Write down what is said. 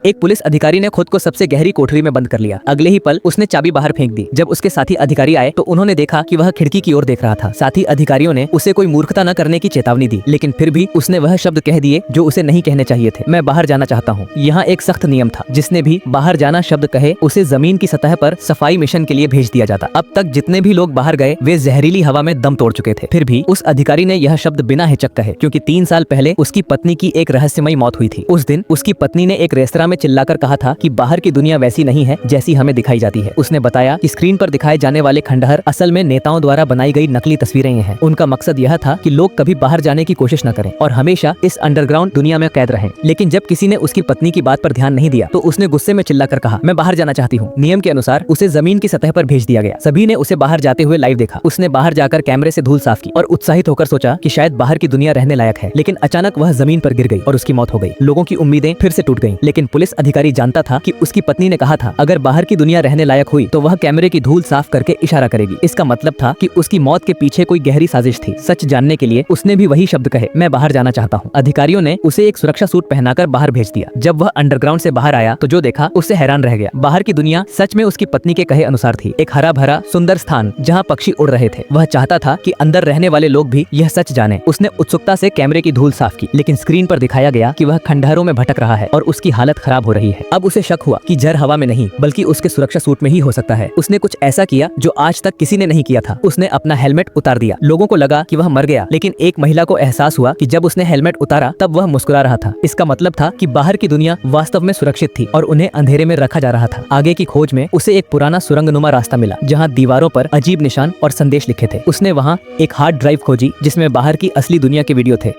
एक पुलिस अधिकारी ने खुद को सबसे गहरी कोठरी में बंद कर लिया। अगले ही पल उसने चाबी बाहर फेंक दी। जब उसके साथी अधिकारी आए तो उन्होंने देखा कि वह खिड़की की ओर देख रहा था। साथी अधिकारियों ने उसे कोई मूर्खता न करने की चेतावनी दी, लेकिन फिर भी उसने वह शब्द कह दिए जो उसे नहीं कहने चाहिए थे। मैं बाहर जाना चाहता हूँ। यहाँ एक सख्त नियम था, जिसने भी बाहर जाना शब्द कहे उसे जमीन की सतह पर सफाई मिशन के लिए भेज दिया जाता। अब तक जितने भी लोग बाहर गए वे जहरीली हवा में दम तोड़ चुके थे। फिर भी उस अधिकारी ने यह शब्द बिना हिचक कहे, क्योंकि 3 साल पहले उसकी पत्नी की एक रहस्यमयी मौत हुई थी। उस दिन उसकी पत्नी ने एक रेस्तरां में चिल्लाकर कहा था कि बाहर की दुनिया वैसी नहीं है जैसी हमें दिखाई जाती है। उसने बताया कि स्क्रीन पर दिखाए जाने वाले खंडहर असल में नेताओं द्वारा बनाई गई नकली तस्वीरें हैं। उनका मकसद यह था कि लोग कभी बाहर जाने की कोशिश न करें और हमेशा इस अंडरग्राउंड दुनिया में कैद रहें। लेकिन जब किसी ने उसकी पत्नी की बात पर ध्यान नहीं दिया तो उसने गुस्से में चिल्लाकर कहा, मैं बाहर जाना चाहती हूँ। नियम के अनुसार उसे जमीन की सतह पर भेज दिया गया। सभी ने उसे बाहर जाते हुए लाइव देखा। उसने बाहर जाकर कैमरे से धूल साफ की और उत्साहित होकर सोचा कि शायद बाहर की दुनिया रहने लायक है। लेकिन अचानक वह जमीन पर गिर गई और उसकी मौत हो गई। लोगों की उम्मीदें फिर से टूट गईं। लेकिन पुलिस अधिकारी जानता था कि उसकी पत्नी ने कहा था, अगर बाहर की दुनिया रहने लायक हुई तो वह कैमरे की धूल साफ करके इशारा करेगी। इसका मतलब था कि उसकी मौत के पीछे कोई गहरी साजिश थी। सच जानने के लिए उसने भी वही शब्द कहे, मैं बाहर जाना चाहता हूँ। अधिकारियों ने उसे एक सुरक्षा सूट पहनाकर बाहर भेज दिया। जब वह अंडरग्राउंड से बाहर आया तो जो देखा उससे हैरान रह गया। बाहर की दुनिया सच में उसकी पत्नी के कहे अनुसार थी। एक हरा भरा सुंदर स्थान जहाँ पक्षी उड़ रहे थे। वह चाहता था कि अंदर रहने वाले लोग भी यह सच जाने। उसने उत्सुकता से कैमरे की धूल साफ की, लेकिन स्क्रीन पर दिखाया गया कि वह खंडहरों में भटक रहा है और उसकी हालत खराब हो रही है। अब उसे शक हुआ कि जहर हवा में नहीं बल्कि उसके सुरक्षा सूट में ही हो सकता है। उसने कुछ ऐसा किया जो आज तक किसी ने नहीं किया था। उसने अपना हेलमेट उतार दिया। लोगों को लगा कि वह मर गया, लेकिन एक महिला को एहसास हुआ कि जब उसने हेलमेट उतारा तब वह मुस्कुरा रहा था। इसका मतलब था कि बाहर की दुनिया वास्तव में सुरक्षित थी और उन्हें अंधेरे में रखा जा रहा था। आगे की खोज में उसे एक पुराना सुरंगनुमा रास्ता मिला जहाँ दीवारों पर अजीब निशान और संदेश लिखे थे। उसने वहाँ एक हार्ड ड्राइव खोजी जिसमें बाहर की असली दुनिया के वीडियो थे।